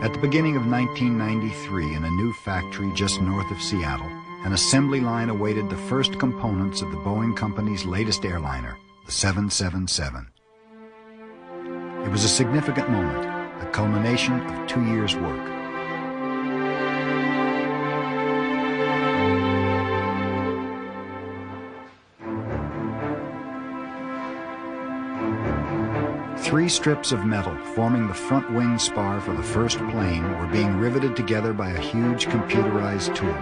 At the beginning of 1993, in a new factory just north of Seattle, an assembly line awaited the first components of the Boeing company's latest airliner, the 777. It was a significant moment, the culmination of 2 years' work. Three strips of metal forming the front wing spar for the first plane were being riveted together by a huge computerized tool.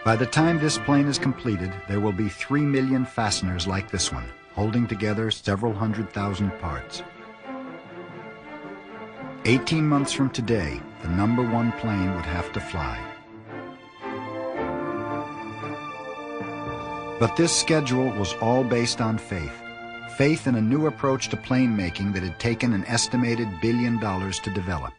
By the time this plane is completed, there will be 3 million fasteners like this one, holding together several 100,000 parts. 18 months from today, the number one plane would have to fly. But this schedule was all based on faith. Faith in a new approach to plane making that had taken an estimated $1 billion to develop.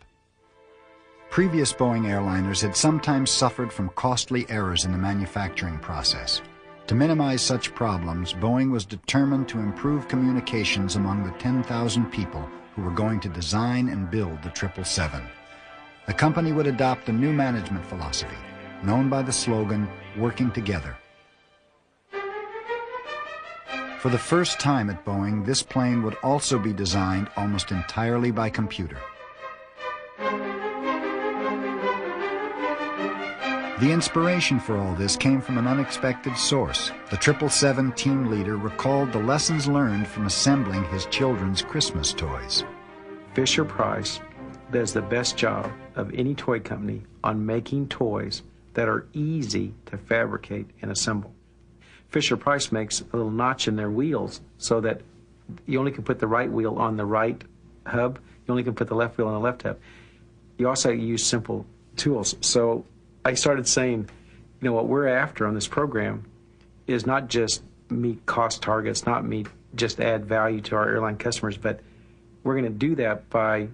Previous Boeing airliners had sometimes suffered from costly errors in the manufacturing process. To minimize such problems, Boeing was determined to improve communications among the 10,000 people who were going to design and build the 777. The company would adopt a new management philosophy, known by the slogan, "Working Together." For the first time at Boeing, this plane would also be designed almost entirely by computer. The inspiration for all this came from an unexpected source. The 777 team leader recalled the lessons learned from assembling his children's Christmas toys. Fisher-Price does the best job of any toy company on making toys that are easy to fabricate and assemble. Fisher-Price makes a little notch in their wheels so that you only can put the right wheel on the right hub, you only can put the left wheel on the left hub. You also use simple tools. So I started saying, you know, what we're after on this program is not just meet cost targets, not just add value to our airline customers, but we're going to do that by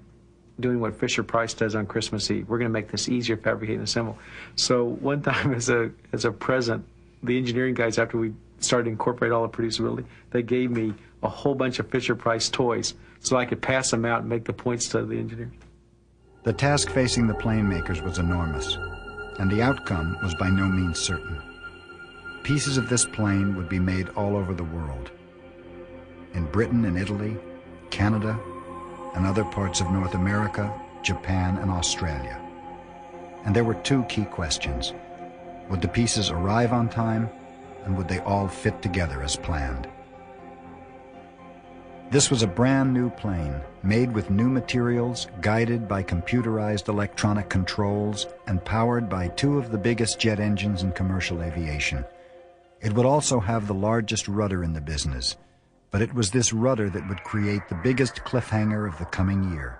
doing what Fisher-Price does on Christmas Eve. We're going to make this easier to fabricate and assemble. So one time as a present, the engineering guys, after we started to incorporate all the producibility, they gave me a whole bunch of Fisher-Price toys so I could pass them out and make the points to the engineers. The task facing the plane makers was enormous, and the outcome was by no means certain. Pieces of this plane would be made all over the world. In Britain and Italy, Canada, and other parts of North America, Japan, and Australia. And there were two key questions. Would the pieces arrive on time, and would they all fit together as planned? This was a brand new plane, made with new materials, guided by computerized electronic controls, and powered by two of the biggest jet engines in commercial aviation. It would also have the largest rudder in the business, but it was this rudder that would create the biggest cliffhanger of the coming year.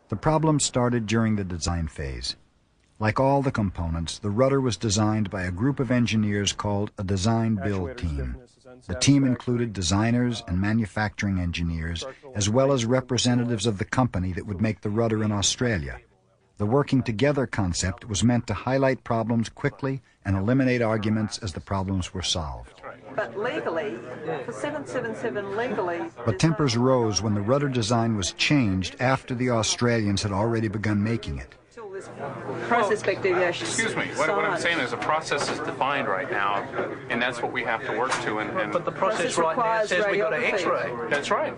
The problem started during the design phase. Like all the components, the rudder was designed by a group of engineers called a design-build team. The team included designers and manufacturing engineers, as well as representatives of the company that would make the rudder in Australia. The working together concept was meant to highlight problems quickly and eliminate arguments as the problems were solved. But legally, for 777 legally... But tempers rose when the rudder design was changed after the Australians had already begun making it. Process spec deviation. Excuse me, what I'm saying is a process is defined right now, and that's what we have to work to. But the process right now says we got an X-ray. That's right.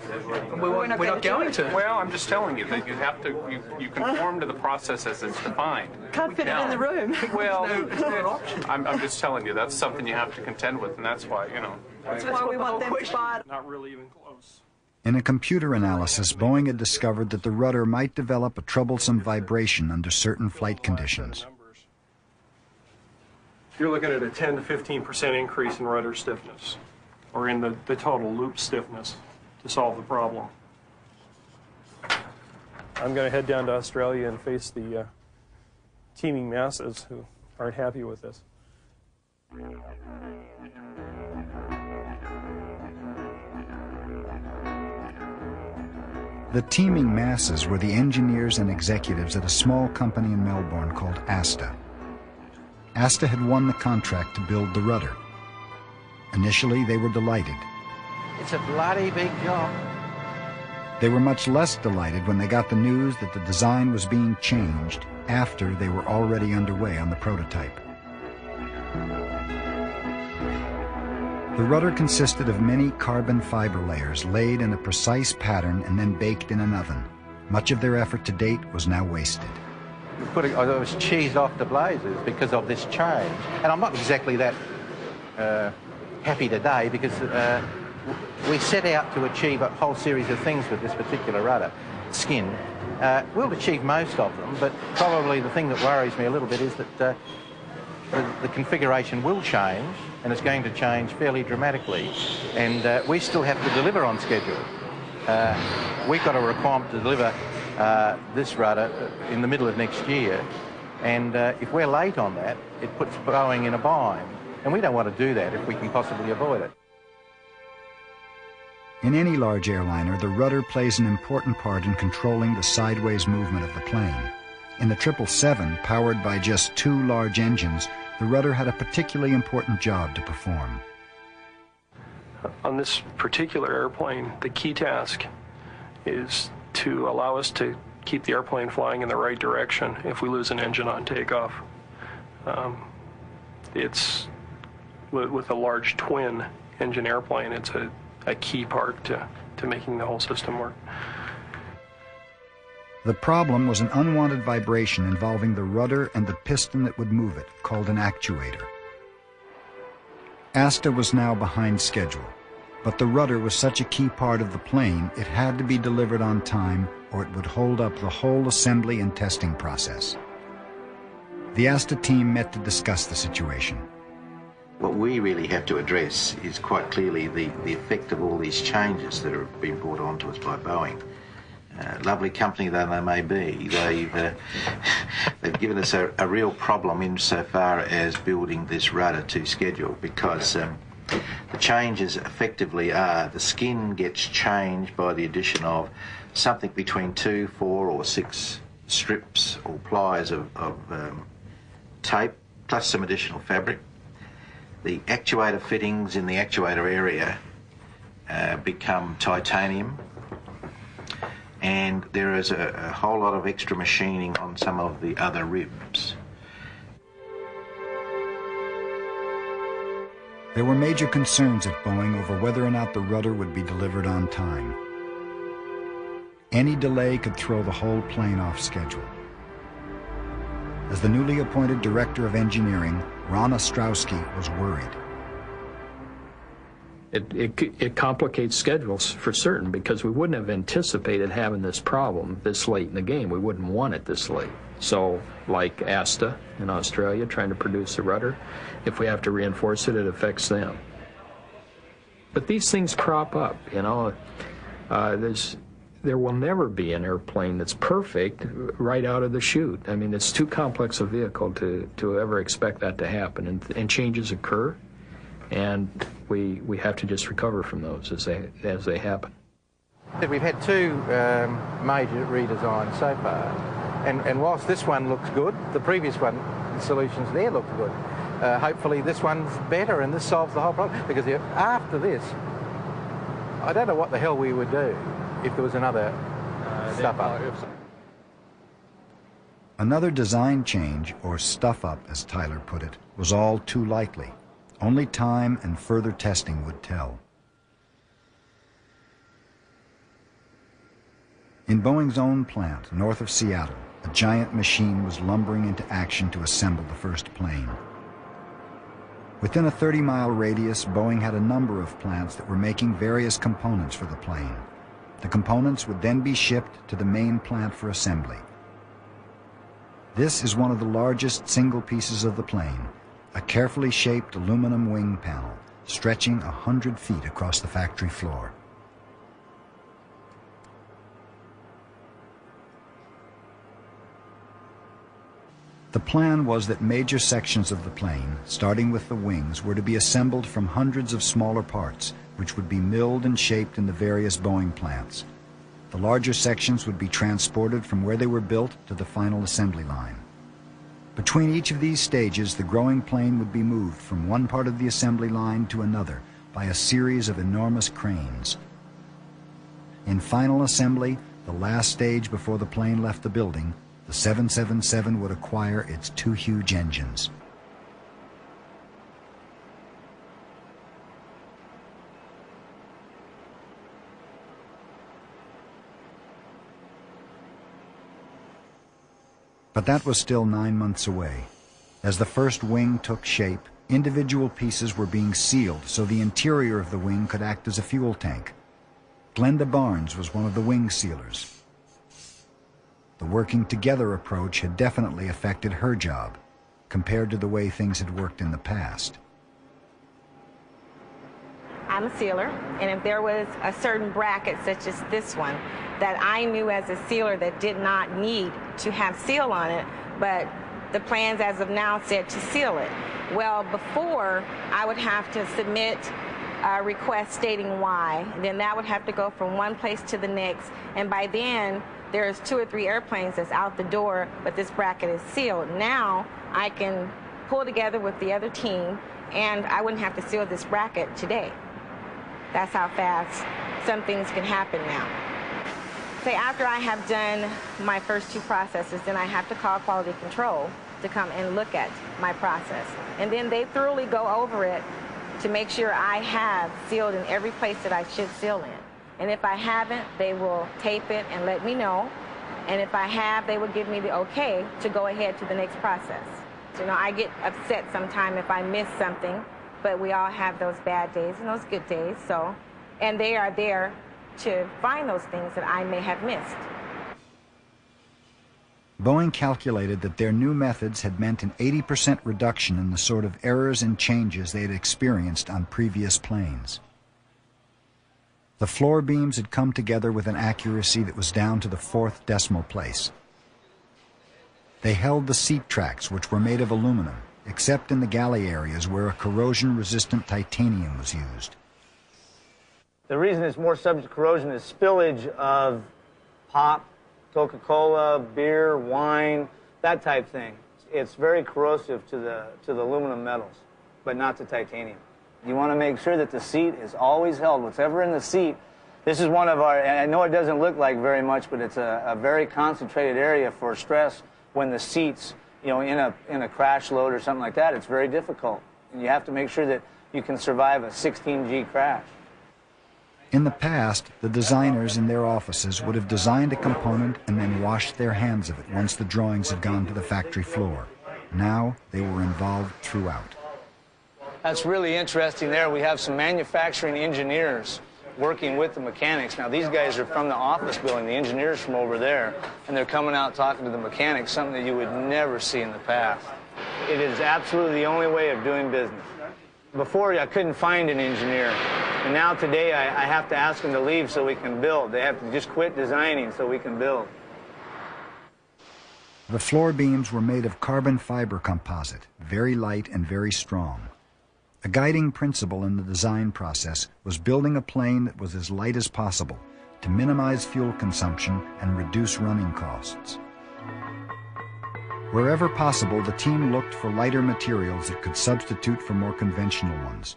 We're not going to. Well, I'm just telling you that you have to, you conform to the process as it's defined. Can't fit it in the room. Well, It's not an option. I'm just telling you, that's something you have to contend with, and that's why, you know. That's why we want them to buy it. Not really even close. In a computer analysis, Boeing had discovered that the rudder might develop a troublesome vibration under certain flight conditions. You're looking at a 10 to 15% increase in rudder stiffness, or in the total loop stiffness, to solve the problem. I'm going to head down to Australia and face the teeming masses who aren't happy with this. The teeming masses were the engineers and executives at a small company in Melbourne called Asta. Asta had won the contract to build the rudder. Initially, they were delighted. It's a bloody big job. They were much less delighted when they got the news that the design was being changed after they were already underway on the prototype. The rudder consisted of many carbon fiber layers laid in a precise pattern and then baked in an oven. Much of their effort to date was now wasted. I was cheesed off to blazes because of this change. And I'm not exactly that happy today because we set out to achieve a whole series of things with this particular rudder skin. We'll achieve most of them, but probably the thing that worries me a little bit is that the configuration will change, and it's going to change fairly dramatically. And we still have to deliver on schedule. We've got a requirement to deliver this rudder in the middle of next year, and if we're late on that, it puts Boeing in a bind. And we don't want to do that if we can possibly avoid it. In any large airliner, the rudder plays an important part in controlling the sideways movement of the plane. In the 777, powered by just 2 large engines, the rudder had a particularly important job to perform. On this particular airplane, the key task is to allow us to keep the airplane flying in the right direction if we lose an engine on takeoff. It's with a large twin engine airplane, it's a key part to making the whole system work. The problem was an unwanted vibration involving the rudder and the piston that would move it, called an actuator. Asta was now behind schedule, but the rudder was such a key part of the plane it had to be delivered on time or it would hold up the whole assembly and testing process. The Asta team met to discuss the situation. What we really have to address is quite clearly the effect of all these changes that have been brought on to us by Boeing. Lovely company though they may be, they've given us a real problem insofar as building this rudder to schedule, because the changes effectively are the skin gets changed by the addition of something between 2, 4 or 6 strips or plies of tape plus some additional fabric. The actuator fittings in the actuator area become titanium, and there is a whole lot of extra machining on some of the other ribs. There were major concerns at Boeing over whether or not the rudder would be delivered on time. Any delay could throw the whole plane off schedule. As the newly appointed Director of Engineering, Ron Ostrowski was worried. It complicates schedules for certain, because we wouldn't have anticipated having this problem this late in the game. We wouldn't want it this late. So, like Asta in Australia trying to produce the rudder, if we have to reinforce it, it affects them. But these things crop up, you know. There will never be an airplane that's perfect right out of the chute. I mean, it's too complex a vehicle to ever expect that to happen, and changes occur, and we have to just recover from those as they happen. We've had 2 major redesigns so far, and whilst this one looks good, the previous one, the solutions there looked good. Hopefully this one's better and this solves the whole problem, because after this, I don't know what the hell we would do if there was another stuff-up. Another design change, or stuff-up as Tyler put it, was all too likely. Only time and further testing would tell. In Boeing's own plant, north of Seattle, a giant machine was lumbering into action to assemble the first plane. Within a 30-mile radius, Boeing had a number of plants that were making various components for the plane. The components would then be shipped to the main plant for assembly. This is one of the largest single pieces of the plane, a carefully shaped aluminum wing panel stretching 100 feet across the factory floor. The plan was that major sections of the plane, starting with the wings, were to be assembled from hundreds of smaller parts, which would be milled and shaped in the various Boeing plants. The larger sections would be transported from where they were built to the final assembly line. Between each of these stages, the growing plane would be moved from one part of the assembly line to another by a series of enormous cranes. In final assembly, the last stage before the plane left the building, the 777 would acquire its two huge engines. But that was still 9 months away. As the first wing took shape, individual pieces were being sealed so the interior of the wing could act as a fuel tank. Glenda Barnes was one of the wing sealers. The working together approach had definitely affected her job, compared to the way things had worked in the past. I'm a sealer, and if there was a certain bracket, such as this one, that I knew as a sealer that did not need to have seal on it, but the plans as of now said to seal it. Well, before, I would have to submit a request stating why, and then that would have to go from one place to the next, and by then, there's 2 or 3 airplanes that's out the door, but this bracket is sealed. Now, I can pull together with the other team, and I wouldn't have to seal this bracket today. That's how fast some things can happen now. Say after I have done my first 2 processes, then I have to call quality control to come and look at my process. And then they thoroughly go over it to make sure I have sealed in every place that I should seal in. And if I haven't, they will tape it and let me know. And if I have, they will give me the okay to go ahead to the next process. So, I get upset sometime if I miss something, but we all have those bad days and those good days, so, and they are there to find those things that I may have missed. Boeing calculated that their new methods had meant an 80% reduction in the sort of errors and changes they had experienced on previous planes. The floor beams had come together with an accuracy that was down to the 4th decimal place. They held the seat tracks, which were made of aluminum, except in the galley areas where a corrosion-resistant titanium was used. The reason it's more subject to corrosion is spillage of pop, Coca-Cola, beer, wine, that type thing. It's very corrosive to the aluminum metals, but not to titanium. You want to make sure that the seat is always held. Whatever in the seat, this is one of our, and I know it doesn't look like very much, but it's a very concentrated area for stress when the seats, in a crash load or something like that, it's very difficult. And you have to make sure that you can survive a 16G crash. In the past, the designers in their offices would have designed a component and then washed their hands of it once the drawings had gone to the factory floor. Now, they were involved throughout. That's really interesting there. We have some manufacturing engineers working with the mechanics. Now, these guys are from the office building, the engineers from over there, and they're coming out talking to the mechanics, something that you would never see in the past. It is absolutely the only way of doing business. Before, I couldn't find an engineer, and now today I have to ask them to leave so we can build. They have to just quit designing so we can build. The floor beams were made of carbon fiber composite, very light and very strong. A guiding principle in the design process was building a plane that was as light as possible to minimize fuel consumption and reduce running costs. Wherever possible, the team looked for lighter materials that could substitute for more conventional ones.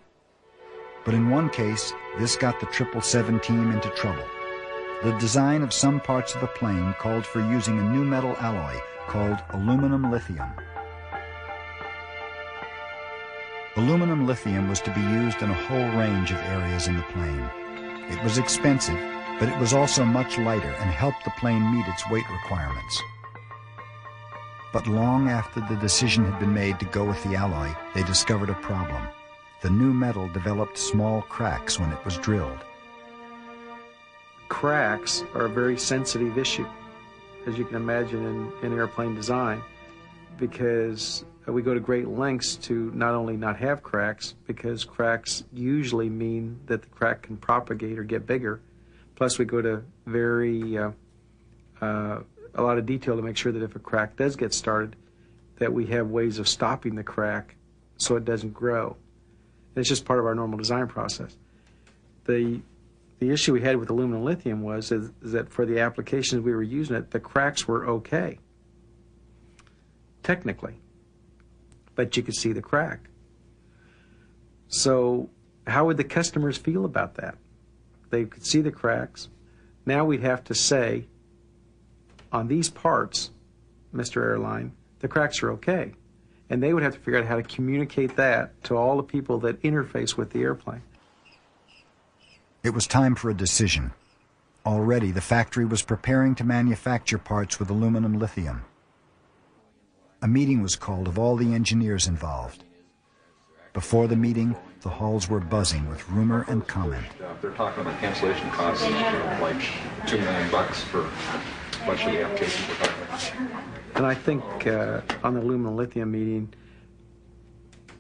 But in one case, this got the 777 team into trouble. The design of some parts of the plane called for using a new metal alloy called aluminum lithium. Aluminum lithium was to be used in a whole range of areas in the plane. It was expensive, but it was also much lighter and helped the plane meet its weight requirements. But long after the decision had been made to go with the alloy, they discovered a problem. The new metal developed small cracks when it was drilled. Cracks are a very sensitive issue, as you can imagine in airplane design, because we go to great lengths to not only not have cracks, because cracks usually mean that the crack can propagate or get bigger. Plus, we go to a lot of detail to make sure that if a crack does get started, that we have ways of stopping the crack so it doesn't grow. And it's just part of our normal design process. The The issue we had with aluminum lithium was is that for the applications we were using it, the cracks were okay, technically, but you could see the crack. So how would the customers feel about that? They could see the cracks. Now we'd have to say, on these parts, Mr. Airline, the cracks are okay. And they would have to figure out how to communicate that to all the people that interface with the airplane. It was time for a decision. Already, the factory was preparing to manufacture parts with aluminum lithium. A meeting was called of all the engineers involved. Before the meeting, the halls were buzzing with rumor and comment. They're talking about cancellation costs of like $2 million for much of the applications we're talking about. And I think on the aluminum lithium meeting,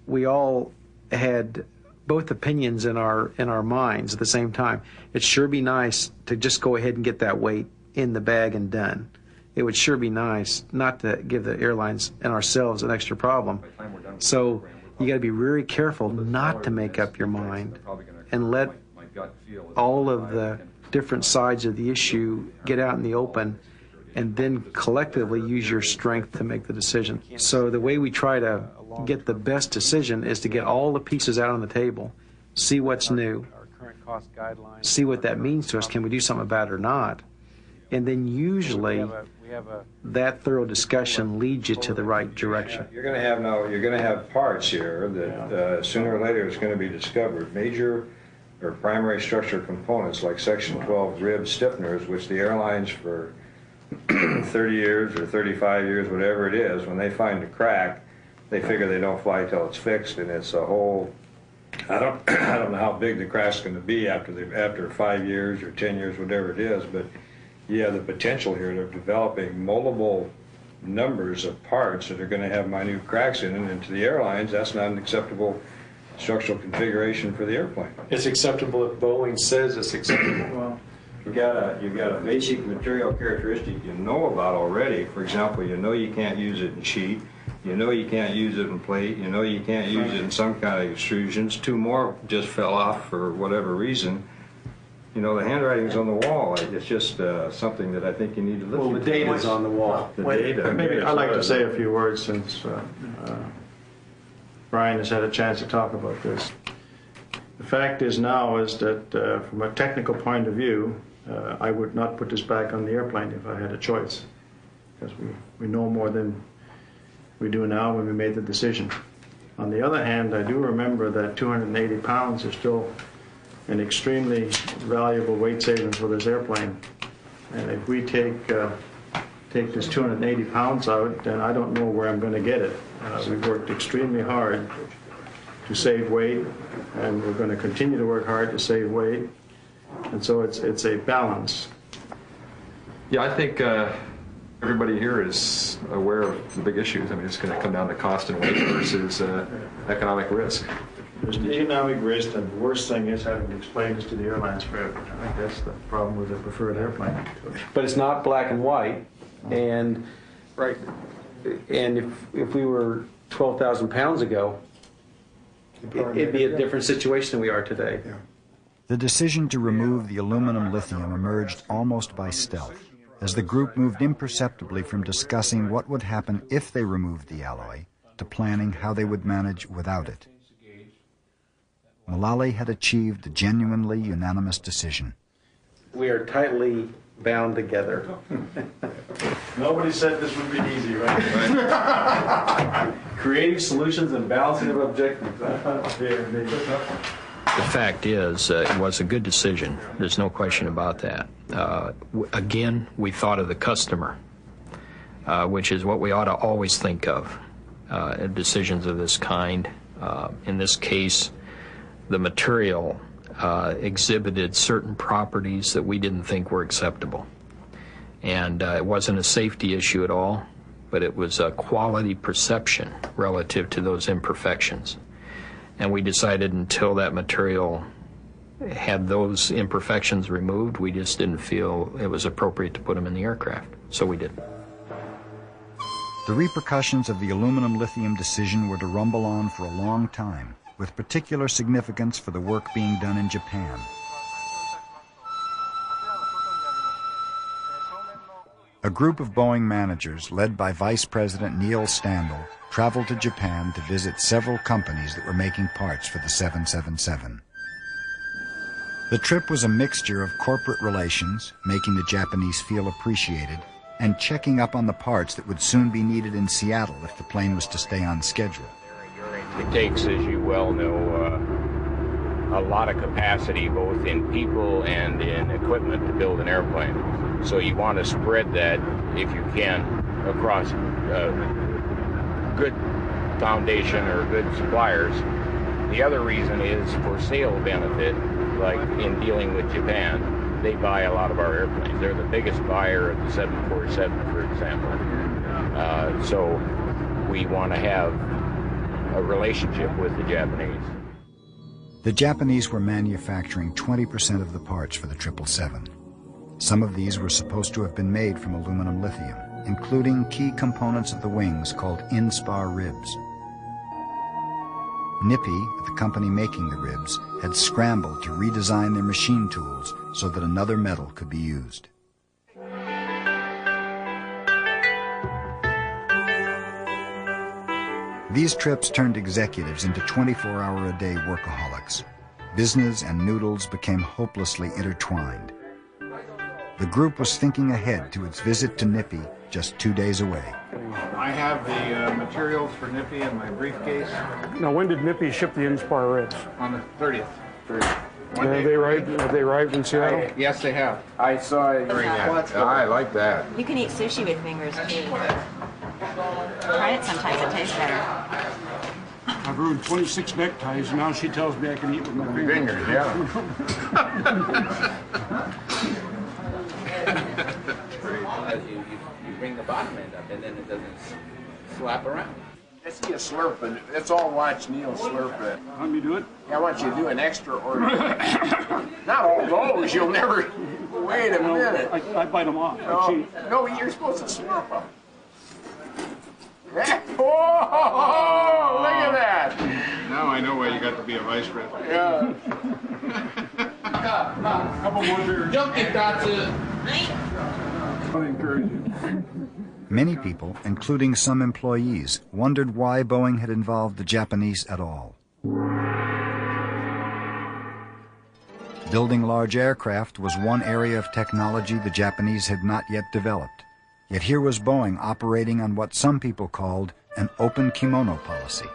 we all had both opinions in our minds at the same time. It'd sure be nice to just go ahead and get that weight in the bag and done. It would sure be nice not to give the airlines and ourselves an extra problem. So you got to be very careful not to make up your mind and let all of the different sides of the issue get out in the open, and then collectively use your strength to make the decision. So the way we try to get the best decision is to get all the pieces out on the table, see what's new, see what that means to us, can we do something about it or not, and then usually that thorough discussion leads you to the right direction. You're going to have parts here that sooner or later is going to be discovered. Major or primary structural components like Section 12 rib stiffeners, which the airlines for 30 years or 35 years, whatever it is, when they find a crack, they figure they don't fly till it's fixed, and it's a whole. I don't know how big the crack's going to be after 5 years or 10 years, whatever it is, but you have the potential here of developing multiple numbers of parts that are going to have minute cracks in it, and to the airlines, that's not an acceptable structural configuration for the airplane. It's acceptable if Boeing says it's acceptable. Well, you've got a basic material characteristic you know about already. For example, you know you can't use it in sheet. You know you can't use it in plate. You know you can't use it in some kind of extrusions. 2 more just fell off for whatever reason. You know, the handwriting's on the wall. It's just something that I think you need to look at. Well, the data's on the wall. The data. Maybe I'd like to say a few words since Brian has had a chance to talk about this. The fact is now is that from a technical point of view, I would not put this back on the airplane if I had a choice, because we know more than we do now when we made the decision. On the other hand, I do remember that 280 pounds is still an extremely valuable weight savings for this airplane. And if we take this 280 pounds out, then I don't know where I'm going to get it. We've worked extremely hard to save weight, and we're going to continue to work hard to save weight. And so it's a balance. Yeah, I think everybody here is aware of the big issues. I mean, it's going to come down to cost and weight versus economic risk. There's an economic risk, and the worst thing is having to explain this to the airlines forever. I think that's the problem with the preferred airplane. But it's not black and white, and right. And if we were 12,000 pounds ago, it'd be a different situation than we are today. Yeah. The decision to remove the aluminum lithium emerged almost by stealth, as the group moved imperceptibly from discussing what would happen if they removed the alloy to planning how they would manage without it. Mullally had achieved a genuinely unanimous decision. We are tightly bound together. Nobody said this would be easy, right? Creating solutions and balancing of objectives. The fact is, it was a good decision. There's no question about that. Again, we thought of the customer, which is what we ought to always think of in decisions of this kind. In this case, the material exhibited certain properties that we didn't think were acceptable. And it wasn't a safety issue at all, but it was a quality perception relative to those imperfections. And we decided until that material had those imperfections removed, we just didn't feel it was appropriate to put them in the aircraft. So we didn't. The repercussions of the aluminum lithium decision were to rumble on for a long time, with particular significance for the work being done in Japan. A group of Boeing managers, led by Vice President Neil Standel, traveled to Japan to visit several companies that were making parts for the 777. The trip was a mixture of corporate relations, making the Japanese feel appreciated, and checking up on the parts that would soon be needed in Seattle if the plane was to stay on schedule. It takes, as you well know, a lot of capacity, both in people and in equipment, to build an airplane. So you want to spread that, if you can, across good foundation or good suppliers. The other reason is for sale benefit, like in dealing with Japan. They buy a lot of our airplanes. They're the biggest buyer of the 747, for example. So we want to have a relationship with the Japanese. The Japanese were manufacturing 20% of the parts for the 777. Some of these were supposed to have been made from aluminum lithium, including key components of the wings called in-spar ribs. Nippy, the company making the ribs, had scrambled to redesign their machine tools so that another metal could be used. These trips turned executives into 24-hour-a-day workaholics. Business and noodles became hopelessly intertwined. The group was thinking ahead to its visit to Nippy just 2 days away. I have the materials for Nippy in my briefcase. Now, when did Nippy ship the in-spar ribs? On the 30th. Have they arrived in Seattle? Yes, they have. I saw it during that. I like that. You can eat sushi with fingers, too. Try it sometimes, it tastes better. I've ruined 26 neckties, and now she tells me I can eat with my fingers. Yeah. You bring the bottom end up, and then it doesn't slap around. I see you slurping. Let's all watch Neil slurp it. Want me to do it? Yeah, I want you to do an extraordinary. Not all those. You'll never. Wait a minute. I bite them off. No, you're supposed to slurp them. Oh, look at that. Now I know why you got to be a vice president. Yeah. Couple more beers. Don't get that to. I encourage you. Many people, including some employees, wondered why Boeing had involved the Japanese at all. Building large aircraft was one area of technology the Japanese had not yet developed. Yet here was Boeing operating on what some people called an open kimono policy.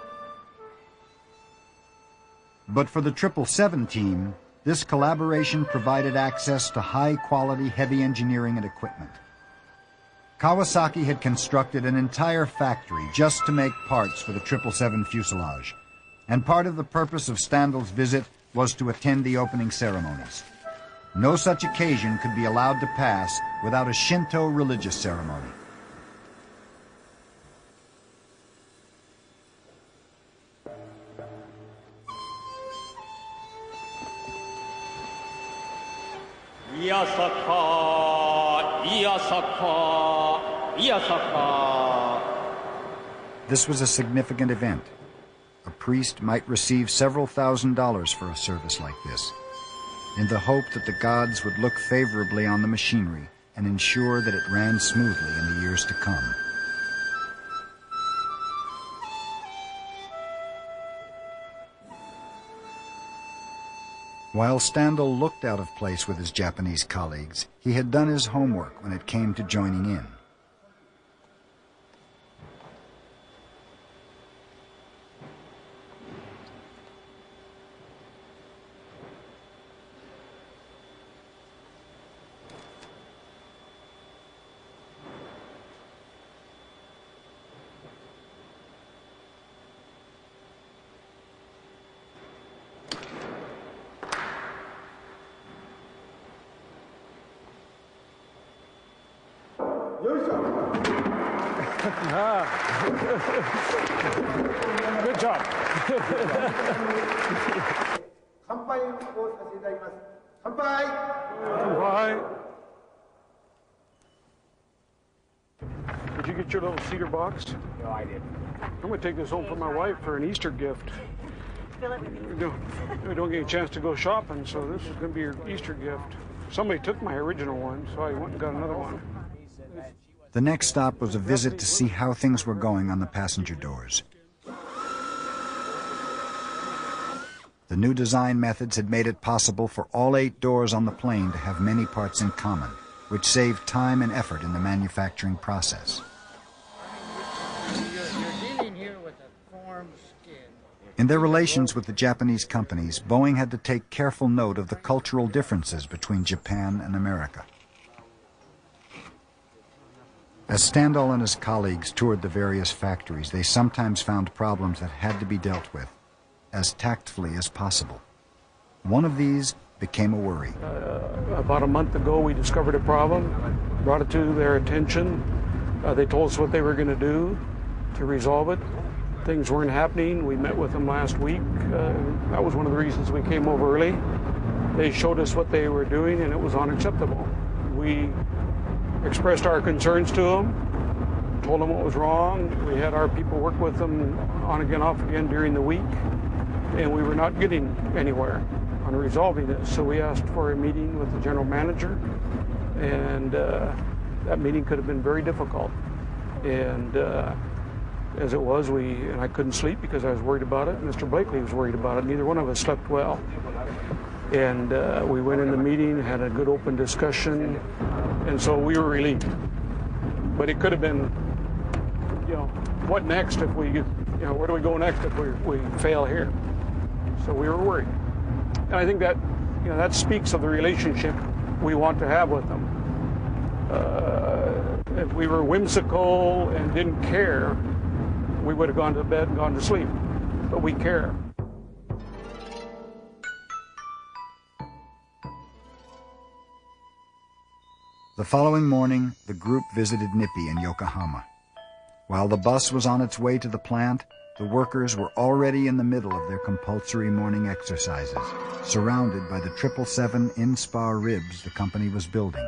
But for the 777 team, this collaboration provided access to high-quality heavy engineering and equipment. Kawasaki had constructed an entire factory just to make parts for the 777 fuselage, and part of the purpose of Standel's visit was to attend the opening ceremonies. No such occasion could be allowed to pass without a Shinto religious ceremony. This was a significant event. A priest might receive several $1,000s for a service like this, in the hope that the gods would look favorably on the machinery and ensure that it ran smoothly in the years to come. While Standel looked out of place with his Japanese colleagues, he had done his homework when it came to joining in. Good job. Did you get your little cedar box? No, I didn't. I'm going to take this home for my wife for an Easter gift. We don't get a chance to go shopping, so this is going to be your Easter gift. Somebody took my original one, so I went and got another one. The next stop was a visit to see how things were going on the passenger doors. The new design methods had made it possible for all 8 doors on the plane to have many parts in common, which saved time and effort in the manufacturing process. In their relations with the Japanese companies, Boeing had to take careful note of the cultural differences between Japan and America. As Standall and his colleagues toured the various factories, they sometimes found problems that had to be dealt with as tactfully as possible. One of these became a worry. About a month ago, we discovered a problem, brought it to their attention. They told us what they were going to do to resolve it. Things weren't happening. We met with them last week. That was one of the reasons we came over early. They showed us what they were doing, and it was unacceptable. We expressed our concerns to them, told them what was wrong. We had our people work with them on again, off again during the week, and we were not getting anywhere on resolving this. So we asked for a meeting with the general manager, and that meeting could have been very difficult. And as it was, and I couldn't sleep because I was worried about it. Mr. Blakely was worried about it. Neither one of us slept well. And we went in the meeting, had a good open discussion, and so we were relieved. But it could have been, what next if we, where do we go next if we fail here? So we were worried. And I think that, that speaks of the relationship we want to have with them. If we were whimsical and didn't care, we would have gone to bed and gone to sleep. But we care. The following morning, the group visited Nippy in Yokohama. While the bus was on its way to the plant, the workers were already in the middle of their compulsory morning exercises, surrounded by the 777 in-spar ribs the company was building.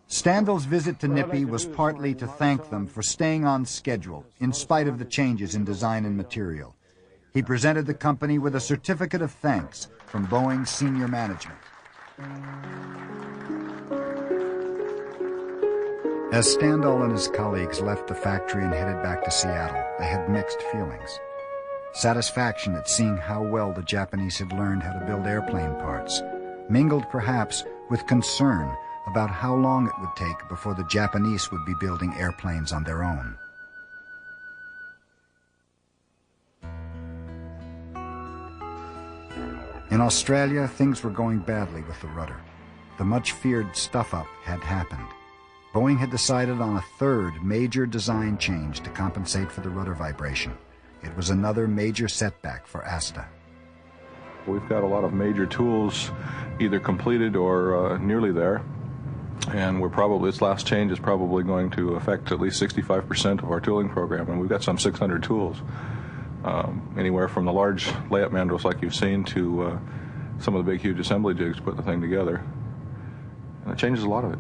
Standall's visit to Nippy was partly to thank them for staying on schedule in spite of the changes in design and material. He presented the company with a certificate of thanks from Boeing's senior management. As Standall and his colleagues left the factory and headed back to Seattle, they had mixed feelings. Satisfaction at seeing how well the Japanese had learned how to build airplane parts, mingled perhaps with concern about how long it would take before the Japanese would be building airplanes on their own. In Australia, things were going badly with the rudder. The much-feared stuff-up had happened. Boeing had decided on a third major design change to compensate for the rudder vibration. It was another major setback for ASTA. We've got a lot of major tools either completed or nearly there. And this last change is probably going to affect at least 65% of our tooling program, and we've got some 600 tools. Anywhere from the large layup mandrels like you've seen to some of the big, huge assembly jigs to put the thing together. And it changes a lot of it.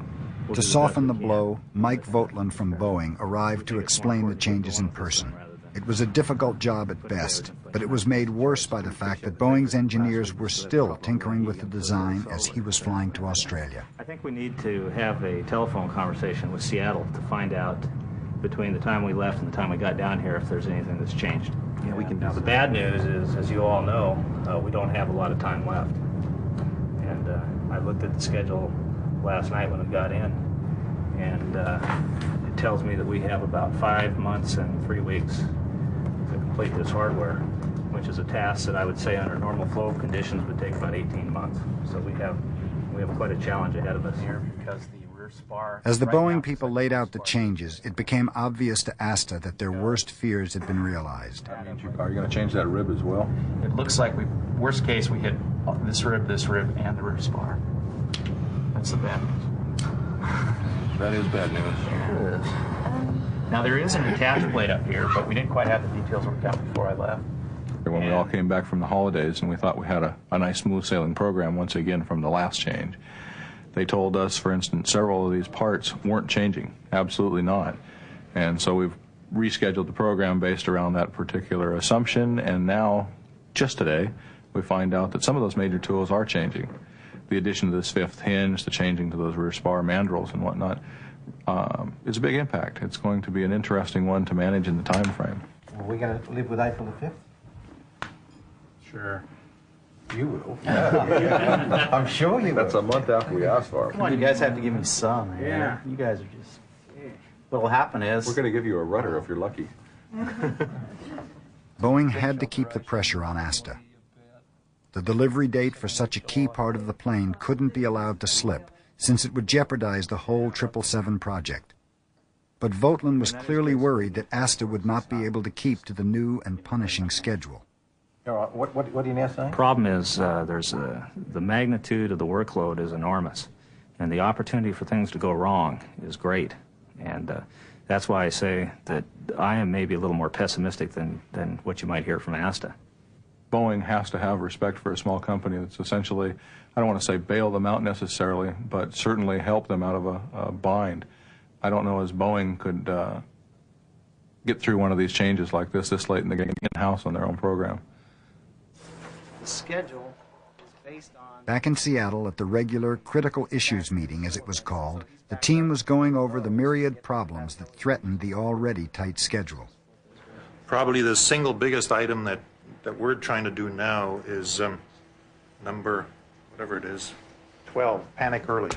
To soften the blow, Mike Voetland from Boeing arrived to explain the changes in person. It was a difficult job at best, but it was made worse by the fact that Boeing's engineers were still tinkering with the design as he was flying to Australia. I think we need to have a telephone conversation with Seattle to find out between the time we left and the time we got down here if there's anything that's changed. Yeah, we can do now, that. The bad news is, as you all know, we don't have a lot of time left. And I looked at the schedule last night when we got in, and it tells me that we have about 5 months and 3 weeks to complete this hardware, which is a task that I would say under normal flow conditions would take about 18 months. So we have quite a challenge ahead of us here because the rear spar. As the Boeing people laid out the changes, it became obvious to ASTA that their worst fears had been realized. Are you going to change that rib as well? It looks like worst case, we hit this rib, and the rear spar. That's the bad news. That is bad news. It is. Now there is an attach plate up here, but we didn't quite have the details worked out before I left. When we all came back from the holidays and we thought we had a nice smooth sailing program once again from the last change, they told us, for instance, several of these parts weren't changing. Absolutely not. And so we've rescheduled the program based around that particular assumption, and now, just today, we find out that some of those major tools are changing. The addition of this fifth hinge, the changing to those rear spar mandrels and whatnot, is a big impact. It's going to be an interesting one to manage in the time frame. Are we going to live with April the 5th? Sure. You will. I'm sure you will. That's a month after we asked for it. Come on, you guys have to give me some. Man. Yeah. You guys are just... What'll happen is... We're going to give you a rudder if you're lucky. Boeing had to keep the pressure on ASTA. The delivery date for such a key part of the plane couldn't be allowed to slip, since it would jeopardize the whole 777 project. But Voetlin was clearly worried that ASTA would not be able to keep to the new and punishing schedule. What are you now saying? Problem is, the magnitude of the workload is enormous, and the opportunity for things to go wrong is great. And that's why I say that I am maybe a little more pessimistic than what you might hear from ASTA. Boeing has to have respect for a small company that's essentially, I don't want to say bail them out necessarily, but certainly help them out of a bind. I don't know as Boeing could get through one of these changes like this late in the game in-house on their own program. The schedule is based on... Back in Seattle at the regular critical issues meeting, as it was called, the team was going over the myriad problems that threatened the already tight schedule. Probably the single biggest item that we're trying to do now is number, whatever it is, 12, panic early.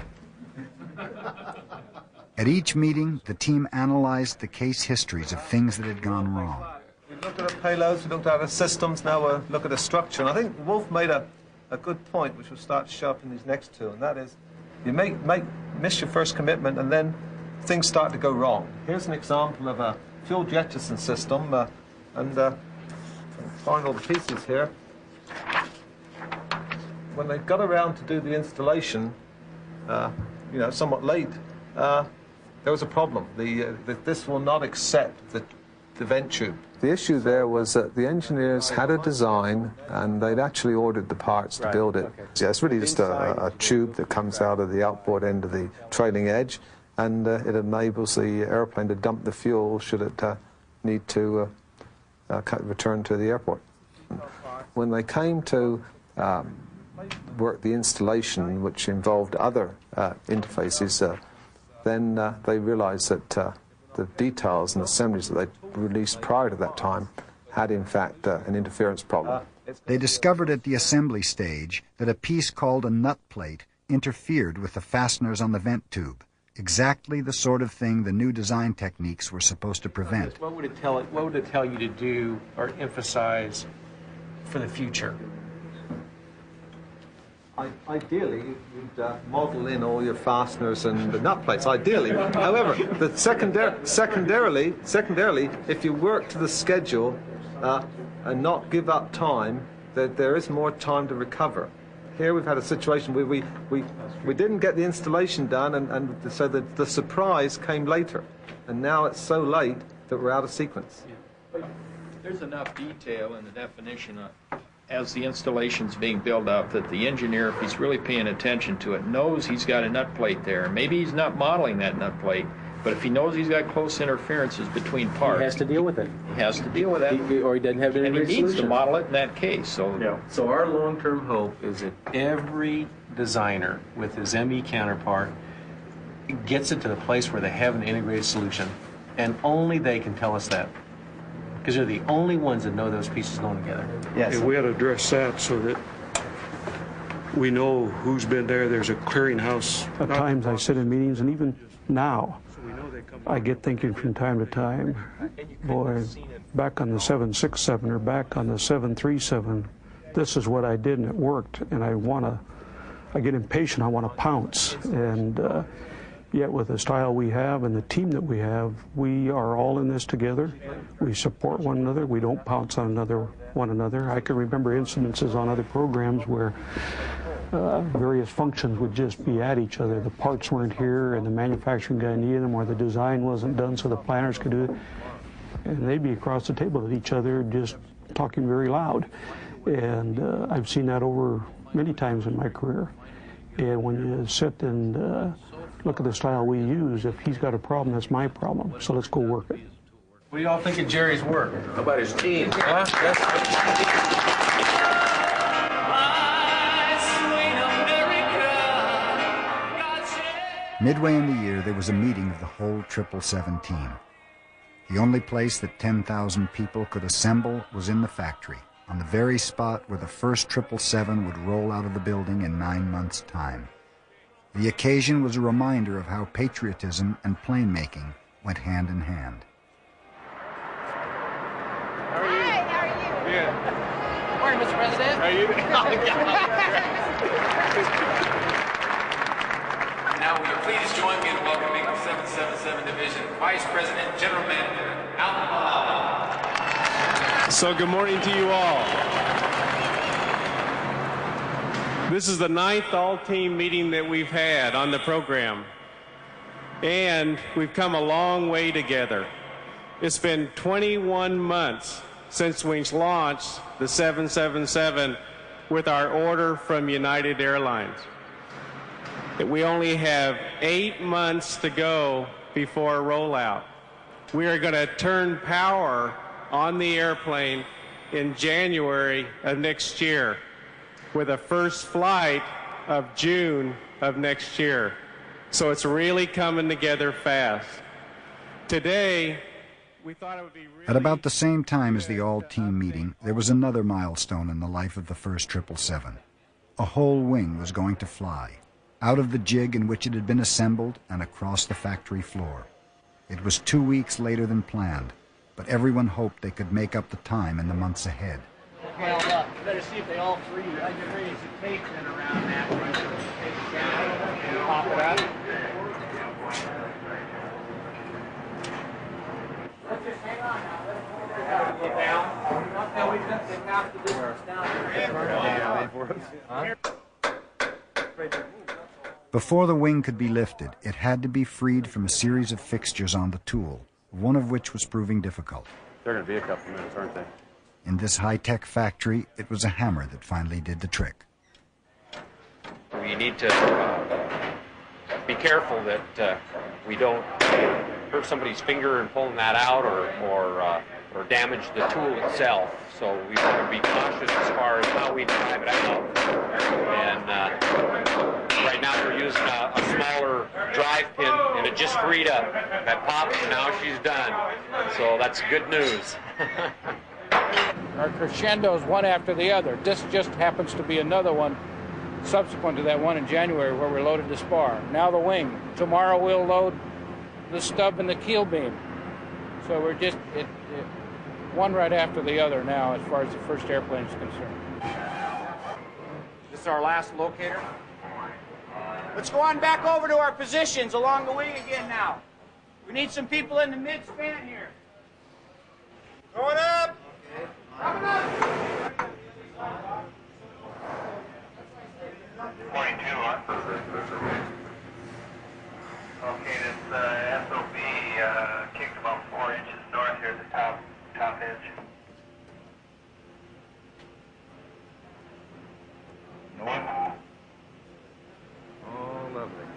At each meeting, the team analyzed the case histories of things that had gone wrong. We looked at the payloads, we looked at the systems, now we'll look at the structure. And I think Wolf made a good point, which we'll start to show up in these next two, and that is you miss your first commitment and then things start to go wrong. Here's an example of a fuel jettison system, and find all the pieces here. When they got around to do the installation, somewhat late, there was a problem. This will not accept the vent tube. The issue there was that the engineers had a design and they'd actually ordered the parts to build it. Okay. Yeah, it's really just a tube that comes out of the outboard end of the trailing edge, and it enables the airplane to dump the fuel should it need to return to the airport. When they came to work the installation, which involved other interfaces, then they realized that the details and assemblies that they released prior to that time had in fact an interference problem. They discovered at the assembly stage that a piece called a nut plate interfered with the fasteners on the vent tube, exactly the sort of thing the new design techniques were supposed to prevent. What would it tell you to do or emphasize for the future? Ideally, you'd model in all your fasteners and the nut plates, ideally. However, secondarily, if you work to the schedule and not give up time, that there is more time to recover. Here we've had a situation where we didn't get the installation done, and so the surprise came later. And now it's so late that we're out of sequence. There's enough detail in the definition as the installation's being built up that the engineer, if he's really paying attention to it, knows he's got a nut plate there. Maybe he's not modeling that nut plate, but if he knows he's got close interferences between parts, he has to deal with it. He has to deal with that, or he doesn't have any and he needs solution. to model it in that case. So our long-term hope is that every designer with his ME counterpart gets it to the place where they have an integrated solution, and only they can tell us that, because they're the only ones that know those pieces going together. Yes. And we had to address that so that we know who's been there. There's a clearinghouse. At times I sit in meetings, and even now, I get thinking from time to time, boy, back on the 767 or back on the 737, this is what I did and it worked, and I get impatient, I want to pounce. And yet with the style we have and the team that we have, we are all in this together. We support one another. We don't pounce on one another. I can remember incidences on other programs where various functions would just be at each other. The parts weren't here and the manufacturing guy needed them, or the design wasn't done so the planners could do it. And they'd be across the table at each other just talking very loud. And I've seen that over many times in my career. And when you sit and look at the style we use, if he's got a problem, that's my problem. So let's go work it. What do you all think of Jerry's work? How about his team? Huh? Midway in the year, there was a meeting of the whole 777 team. The only place that 10,000 people could assemble was in the factory, on the very spot where the first 777 would roll out of the building in 9 months' time. The occasion was a reminder of how patriotism and plane making went hand in hand. How are you? Hi, how are you? Good. Good morning, Mr. President. How are you doing? Now, will you please join me in welcoming the 777 Division Vice President, General Manager, Alan Malala. So good morning to you all. This is the 9th all-team meeting that we've had on the program, and we've come a long way together. It's been 21 months since we launched the 777 with our order from United Airlines. We only have 8 months to go before rollout. We are going to turn power on the airplane in January of next year, with a first flight of June of next year. So it's really coming together fast. Today, we thought it would be really... At about the same time as the all-team meeting, there was another milestone in the life of the first 777. A whole wing was going to fly, out of the jig in which it had been assembled and across the factory floor. It was 2 weeks later than planned, but everyone hoped they could make up the time in the months ahead. Well, you better see if they all three. I can bring some tape in around that. Pop it up. Let's just hang on now. Let's down. No, we've got the half the distance down. Before the wing could be lifted, it had to be freed from a series of fixtures on the tool, one of which was proving difficult. They're going to be a couple minutes, aren't they? In this high-tech factory, it was a hammer that finally did the trick. We need to be careful that we don't hurt somebody's finger in pulling that out or damage the tool itself. So we want to be cautious as far as how we drive it out. And right now we're using a smaller drive pin, and it just freed up. That popped, and now she's done. So that's good news. Our crescendos one after the other. This just happens to be another one subsequent to that one in January where we loaded the spar. Now the wing. Tomorrow we'll load the stub and the keel beam. So we're just one right after the other now as far as the first airplane is concerned. This is our last locator. Let's go on back over to our positions along the wing again now. We need some people in the mid-span here. Going up! Coming up! 22 on. Okay, this SOB kicked about 4 inches north here at the top edge. North. Oh, lovely.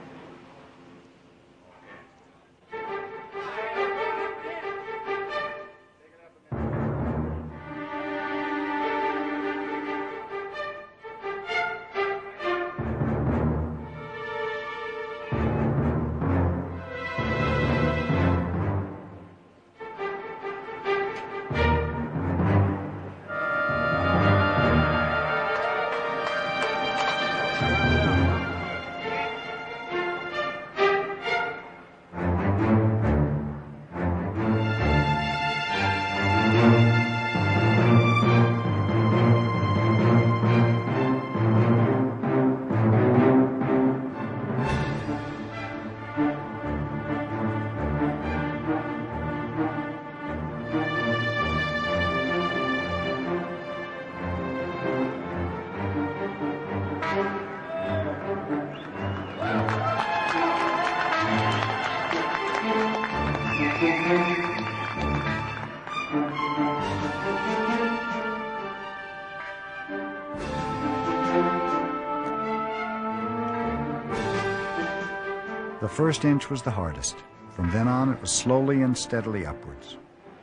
The first inch was the hardest. From then on, it was slowly and steadily upwards.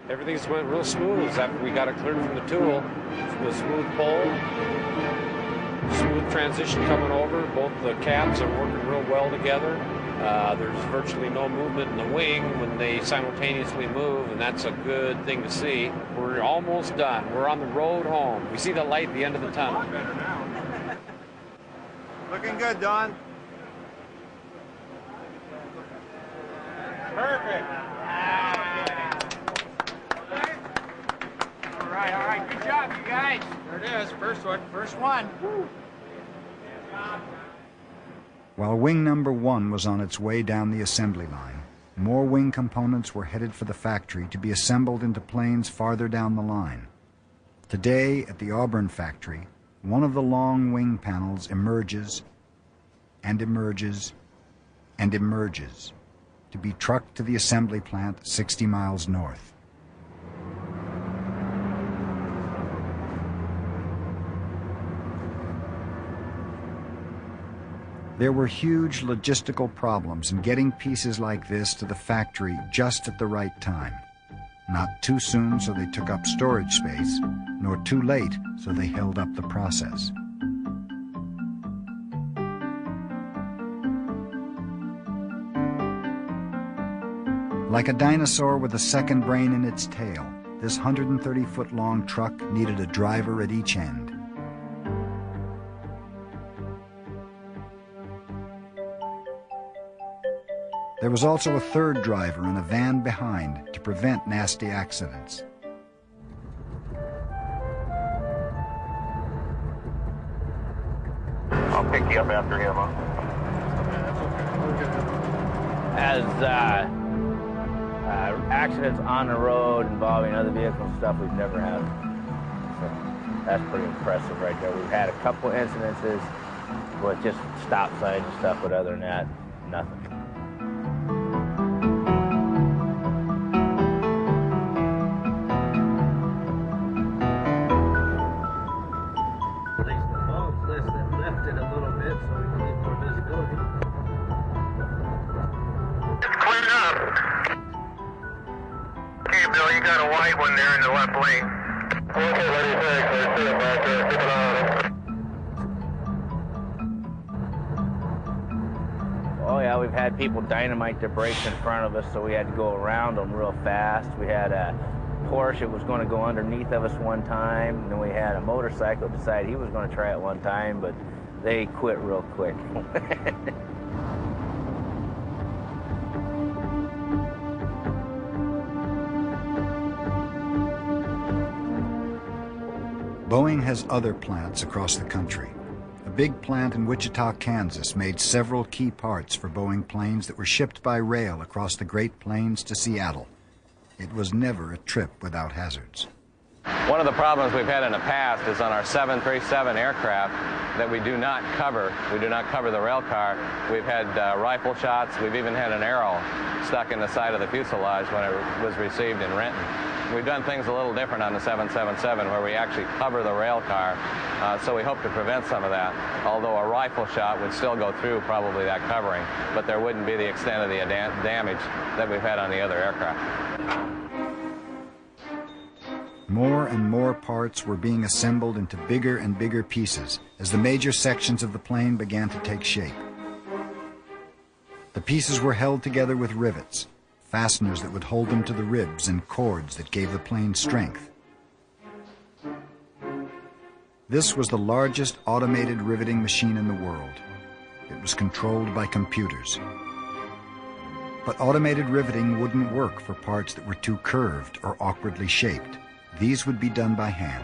Everything's went real smooth after we got it cleared from the tool. It was smooth pull, smooth transition coming over. Both the cabs are working real well together. There's virtually no movement in the wing when they simultaneously move, and that's a good thing to see. We're almost done. We're on the road home. We see the light at the end of the tunnel. Looking good, Don. Perfect. All right, good job, you guys. There it is, first one. Woo. While wing number 1 was on its way down the assembly line, more wing components were headed for the factory to be assembled into planes farther down the line. Today, at the Auburn factory, one of the long wing panels emerges and emerges and emerges to be trucked to the assembly plant 60 miles north. There were huge logistical problems in getting pieces like this to the factory just at the right time. Not too soon so they took up storage space, nor too late so they held up the process. Like a dinosaur with a second brain in its tail, this 130-foot-long truck needed a driver at each end. There was also a third driver in a van behind to prevent nasty accidents. I'll pick you up after him. As accidents on the road involving other vehicles and stuff, we've never had. So that's pretty impressive right there. We've had a couple incidences with just stop signs and stuff, but other than that, nothing. People dynamite their brakes in front of us, so we had to go around them real fast. We had a Porsche that was going to go underneath of us one time, and then we had a motorcycle decide he was going to try it one time, but they quit real quick. Boeing has other plants across the country. A big plant in Wichita, Kansas made several key parts for Boeing planes that were shipped by rail across the Great Plains to Seattle. It was never a trip without hazards. One of the problems we've had in the past is on our 737 aircraft that we do not cover. We do not cover the rail car. We've had rifle shots. We've even had an arrow stuck in the side of the fuselage when it was received in Renton. We've done things a little different on the 777 where we actually cover the rail car, so we hope to prevent some of that, although a rifle shot would still go through probably that covering, but there wouldn't be the extent of the damage that we've had on the other aircraft. More and more parts were being assembled into bigger and bigger pieces as the major sections of the plane began to take shape. The pieces were held together with rivets, fasteners that would hold them to the ribs, and cords that gave the plane strength. This was the largest automated riveting machine in the world. It was controlled by computers. But automated riveting wouldn't work for parts that were too curved or awkwardly shaped. These would be done by hand.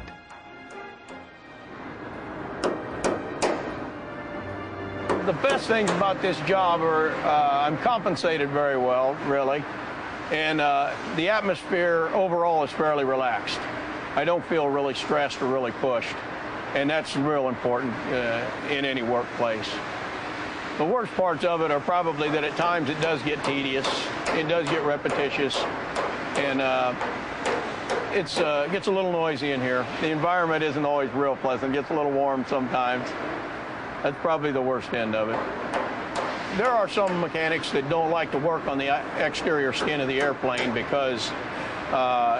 The best things about this job are I'm compensated very well, really, and the atmosphere overall is fairly relaxed. I don't feel really stressed or really pushed, and that's real important in any workplace. The worst parts of it are probably that at times it does get tedious, it does get repetitious, and it gets a little noisy in here. The environment isn't always real pleasant. It gets a little warm sometimes. That's probably the worst end of it. There are some mechanics that don't like to work on the exterior skin of the airplane because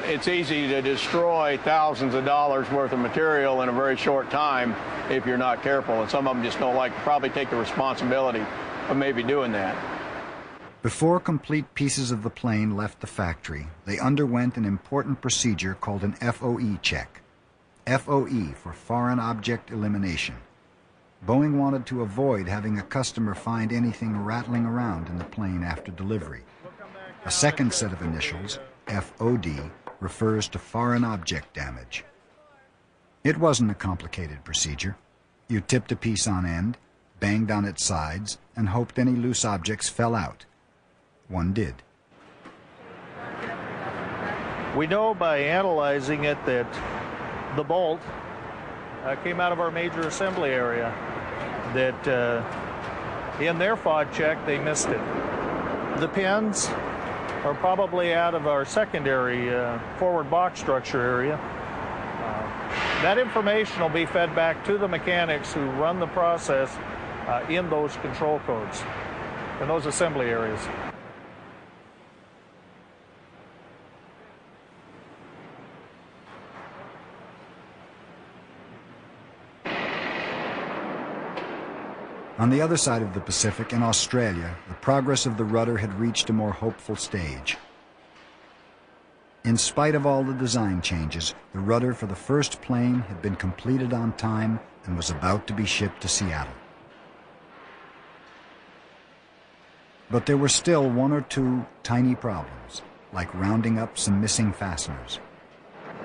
it's easy to destroy thousands of dollars worth of material in a very short time if you're not careful, and some of them just don't like to probably take the responsibility of maybe doing that. Before complete pieces of the plane left the factory, they underwent an important procedure called an FOE check. FOE for Foreign Object Elimination. Boeing wanted to avoid having a customer find anything rattling around in the plane after delivery. A second set of initials, FOD, refers to foreign object damage. It wasn't a complicated procedure. You tipped a piece on end, banged on its sides, and hoped any loose objects fell out. One did. We know by analyzing it that the bolt came out of our major assembly area, that in their FOD check they missed it. The pins are probably out of our secondary forward box structure area. That information will be fed back to the mechanics who run the process in those control codes, in those assembly areas. On the other side of the Pacific, in Australia, the progress of the rudder had reached a more hopeful stage. In spite of all the design changes, the rudder for the first plane had been completed on time and was about to be shipped to Seattle. But there were still one or two tiny problems, like rounding up some missing fasteners.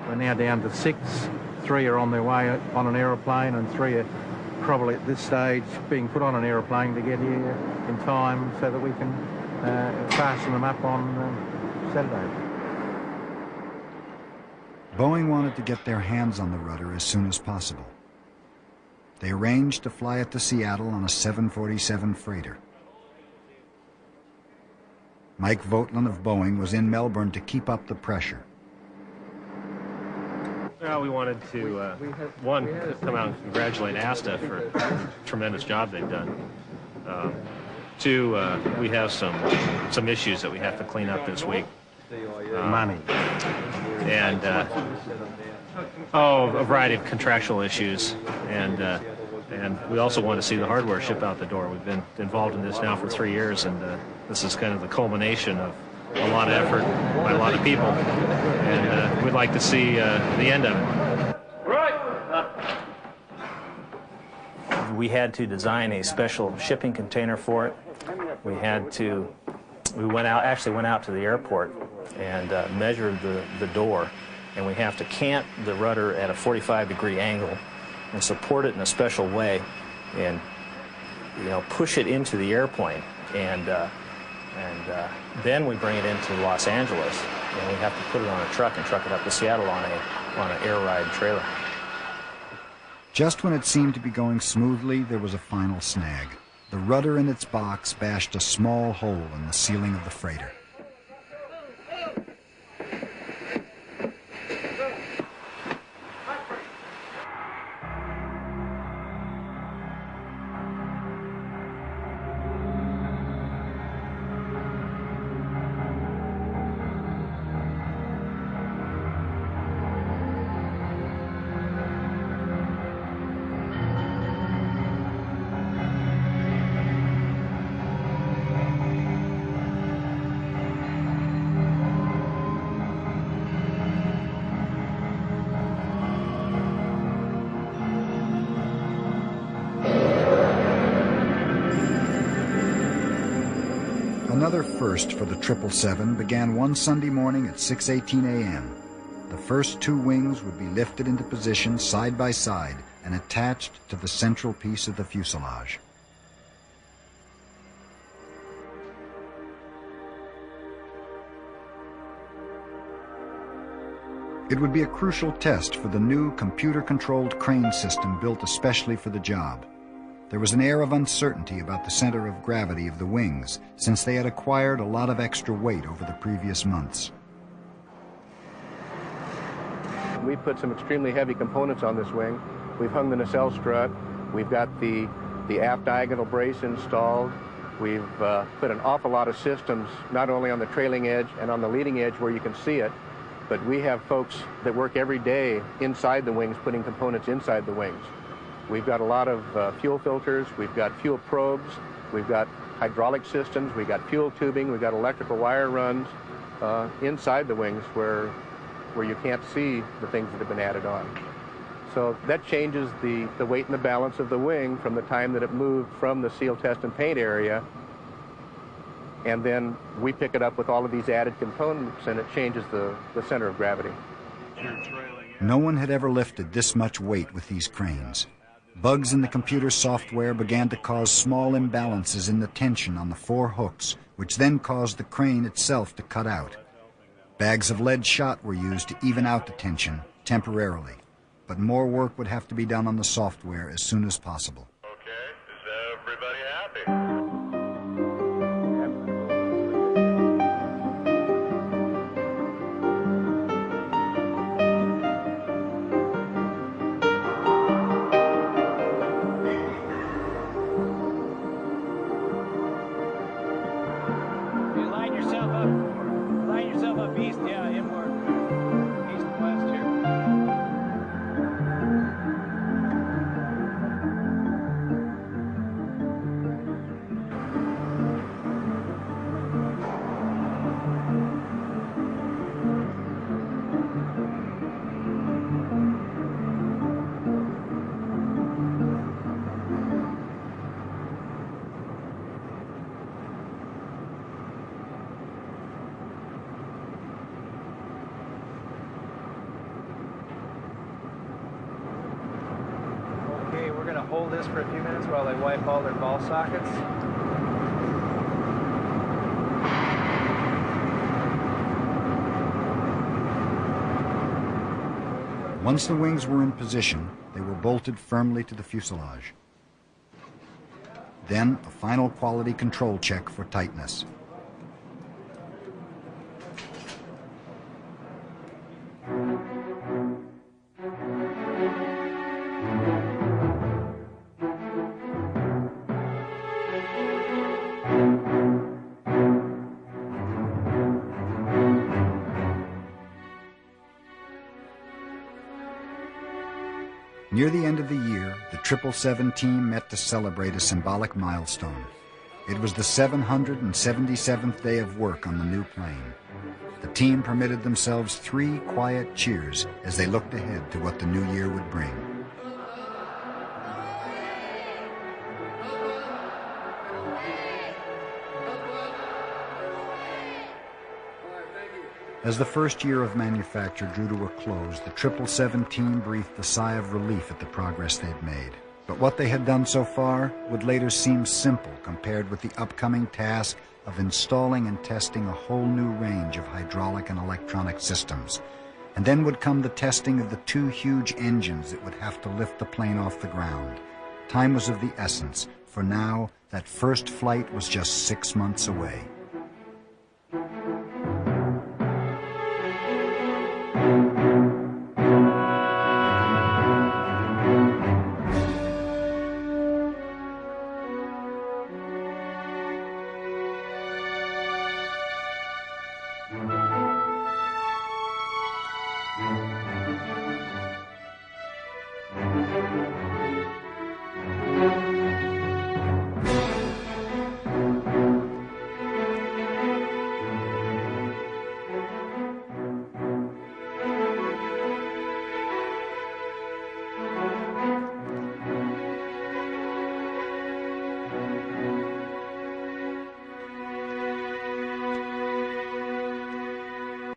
We're now down to 6. 3 are on their way on an aeroplane, and 3 are probably at this stage being put on an aeroplane to get here in time so that we can fasten them up on Saturday. Boeing wanted to get their hands on the rudder as soon as possible. They arranged to fly it to Seattle on a 747 freighter. Mike Voetlin of Boeing was in Melbourne to keep up the pressure. Well, we wanted to, one, come out and congratulate ASTA for the tremendous job they've done. 2, we have some issues that we have to clean up this week. Money. And, a variety of contractual issues. And we also want to see the hardware ship out the door. We've been involved in this now for 3 years, and this is kind of the culmination of a lot of effort by a lot of people, and we'd like to see the end of it. We had to design a special shipping container for it. We went out to the airport and measured the door, and we have to cant the rudder at a 45-degree angle and support it in a special way, and push it into the airplane, and then we bring it into Los Angeles, and we have to put it on a truck and truck it up to Seattle on an air ride trailer. Just when it seemed to be going smoothly, there was a final snag. The rudder in its box bashed a small hole in the ceiling of the freighter. Another first for the 777 began one Sunday morning at 6:18 a.m. The first 2 wings would be lifted into position side by side and attached to the central piece of the fuselage. It would be a crucial test for the new computer-controlled crane system built especially for the job. There was an air of uncertainty about the center of gravity of the wings, since they had acquired a lot of extra weight over the previous months. We put some extremely heavy components on this wing. We've hung the nacelle strut. We've got the aft diagonal brace installed. We've put an awful lot of systems, not only on the trailing edge and on the leading edge where you can see it, but we have folks that work every day inside the wings, putting components inside the wings. We've got a lot of fuel filters, we've got fuel probes, we've got hydraulic systems, we've got fuel tubing, we've got electrical wire runs inside the wings where you can't see the things that have been added on. So that changes the weight and the balance of the wing from the time that it moved from the seal test and paint area, and then we pick it up with all of these added components, and it changes the center of gravity. No one had ever lifted this much weight with these cranes. Bugs in the computer software began to cause small imbalances in the tension on the 4 hooks, which then caused the crane itself to cut out. Bags of lead shot were used to even out the tension temporarily, but more work would have to be done on the software as soon as possible. East, yeah, inward. East and west here. We're going to hold this for a few minutes while they wipe all their ball sockets. Once the wings were in position, they were bolted firmly to the fuselage. Then a final quality control check for tightness. Near the end of the year, the 777 team met to celebrate a symbolic milestone. It was the 777th day of work on the new plane. The team permitted themselves 3 quiet cheers as they looked ahead to what the new year would bring. As the first year of manufacture drew to a close, the 777 team breathed a sigh of relief at the progress they'd made. But what they had done so far would later seem simple compared with the upcoming task of installing and testing a whole new range of hydraulic and electronic systems. And then would come the testing of the 2 huge engines that would have to lift the plane off the ground. Time was of the essence, for now that first flight was just 6 months away.